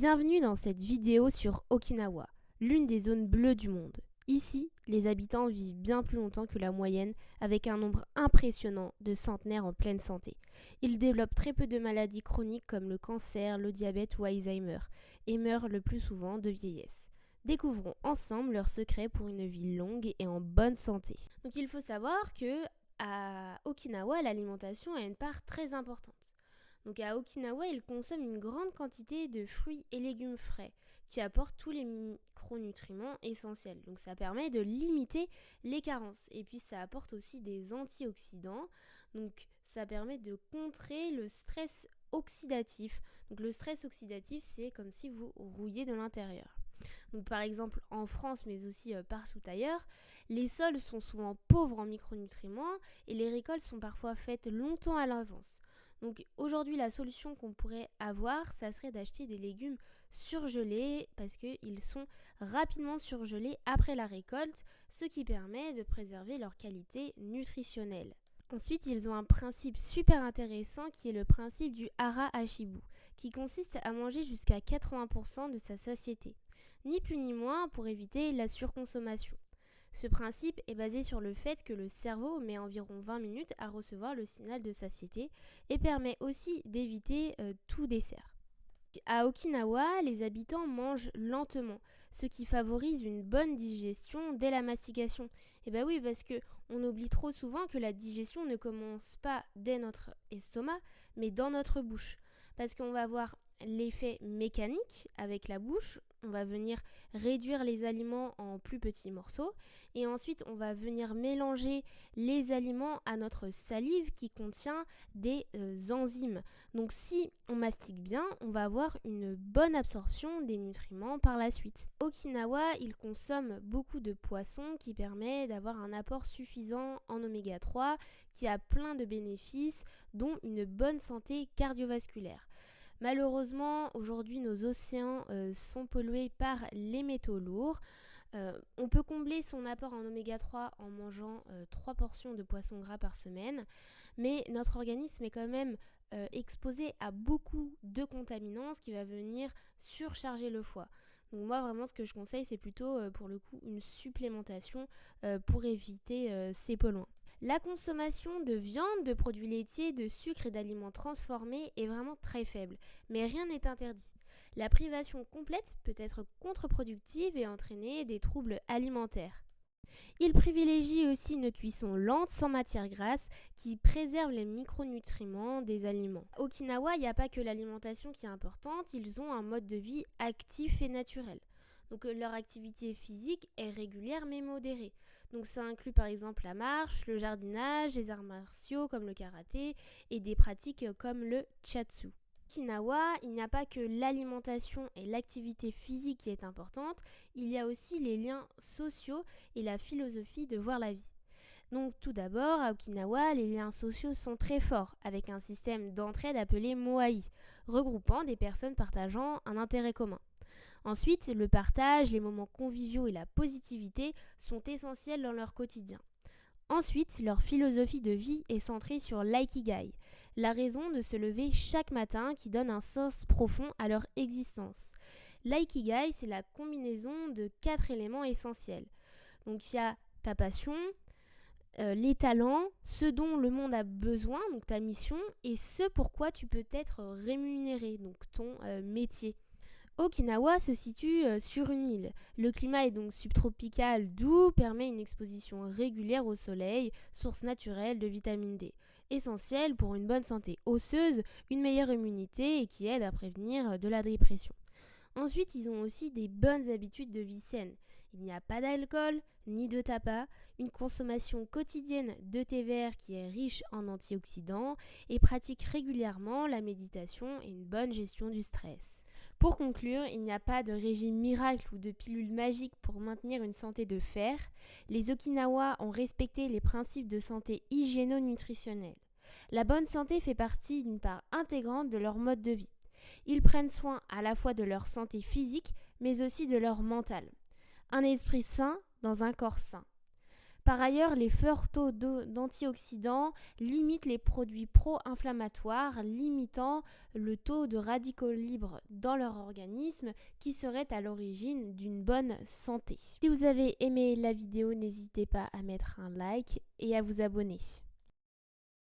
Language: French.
Bienvenue dans cette vidéo sur Okinawa, l'une des zones bleues du monde. Ici, les habitants vivent bien plus longtemps que la moyenne, avec un nombre impressionnant de centenaires en pleine santé. Ils développent très peu de maladies chroniques comme le cancer, le diabète ou Alzheimer, et meurent le plus souvent de vieillesse. Découvrons ensemble leurs secrets pour une vie longue et en bonne santé. Donc il faut savoir que à Okinawa, l'alimentation a une part très importante. Donc à Okinawa, ils consomment une grande quantité de fruits et légumes frais qui apportent tous les micronutriments essentiels. Donc ça permet de limiter les carences. Et puis ça apporte aussi des antioxydants. Donc ça permet de contrer le stress oxydatif. Donc le stress oxydatif, c'est comme si vous rouillez de l'intérieur. Donc par exemple en France, mais aussi partout ailleurs, les sols sont souvent pauvres en micronutriments et les récoltes sont parfois faites longtemps à l'avance. Donc aujourd'hui, la solution qu'on pourrait avoir, ça serait d'acheter des légumes surgelés parce qu'ils sont rapidement surgelés après la récolte, ce qui permet de préserver leur qualité nutritionnelle. Ensuite, ils ont un principe super intéressant qui est le principe du hara hashibu, qui consiste à manger jusqu'à 80% de sa satiété, ni plus ni moins pour éviter la surconsommation. Ce principe est basé sur le fait que le cerveau met environ 20 minutes à recevoir le signal de satiété et permet aussi d'éviter tout dessert. À Okinawa, les habitants mangent lentement, ce qui favorise une bonne digestion dès la mastication. Et bah oui, parce qu'on oublie trop souvent que la digestion ne commence pas dès notre estomac, mais dans notre bouche. Parce qu'on va avoir l'effet mécanique avec la bouche, on va venir réduire les aliments en plus petits morceaux et ensuite on va venir mélanger les aliments à notre salive qui contient des enzymes. Donc si on mastique bien, on va avoir une bonne absorption des nutriments par la suite. Okinawa, il consomme beaucoup de poissons qui permet d'avoir un apport suffisant en oméga 3 qui a plein de bénéfices dont une bonne santé cardiovasculaire. Malheureusement, aujourd'hui, nos océans sont pollués par les métaux lourds. On peut combler son apport en oméga 3 en mangeant 3 portions de poisson gras par semaine, mais notre organisme est quand même exposé à beaucoup de contaminants, ce qui va venir surcharger le foie. Donc moi, vraiment, ce que je conseille, c'est plutôt, pour le coup, une supplémentation pour éviter ces polluants. La consommation de viande, de produits laitiers, de sucre et d'aliments transformés est vraiment très faible, mais rien n'est interdit. La privation complète peut être contre-productive et entraîner des troubles alimentaires. Il privilégie aussi une cuisson lente sans matière grasse qui préserve les micronutriments des aliments. À Okinawa, il n'y a pas que l'alimentation qui est importante, ils ont un mode de vie actif et naturel. Donc leur activité physique est régulière mais modérée. Donc ça inclut par exemple la marche, le jardinage, les arts martiaux comme le karaté et des pratiques comme le chatsu. Okinawa, il n'y a pas que l'alimentation et l'activité physique qui est importante, il y a aussi les liens sociaux et la philosophie de voir la vie. Donc tout d'abord, à Okinawa, les liens sociaux sont très forts, avec un système d'entraide appelé Moai, regroupant des personnes partageant un intérêt commun. Ensuite, le partage, les moments conviviaux et la positivité sont essentiels dans leur quotidien. Ensuite, leur philosophie de vie est centrée sur l'ikigai, la raison de se lever chaque matin qui donne un sens profond à leur existence. L'ikigai, c'est la combinaison de 4 éléments essentiels. Donc il y a ta passion, les talents, ce dont le monde a besoin, donc ta mission, et ce pourquoi tu peux être rémunéré, donc ton métier. Okinawa se situe sur une île. Le climat est donc subtropical, doux, permet une exposition régulière au soleil, source naturelle de vitamine D, essentielle pour une bonne santé osseuse, une meilleure immunité et qui aide à prévenir de la dépression. Ensuite, ils ont aussi des bonnes habitudes de vie saine. Il n'y a pas d'alcool ni de tabac, une consommation quotidienne de thé vert qui est riche en antioxydants et pratiquent régulièrement la méditation et une bonne gestion du stress. Pour conclure, il n'y a pas de régime miracle ou de pilule magique pour maintenir une santé de fer. Les Okinawa ont respecté les principes de santé hygiéno-nutritionnelle. La bonne santé fait partie d'une part intégrante de leur mode de vie. Ils prennent soin à la fois de leur santé physique, mais aussi de leur mental. Un esprit sain dans un corps sain. Par ailleurs, les forts taux d'antioxydants limitent les produits pro-inflammatoires, limitant le taux de radicaux libres dans leur organisme qui serait à l'origine d'une bonne santé. Si vous avez aimé la vidéo, n'hésitez pas à mettre un like et à vous abonner.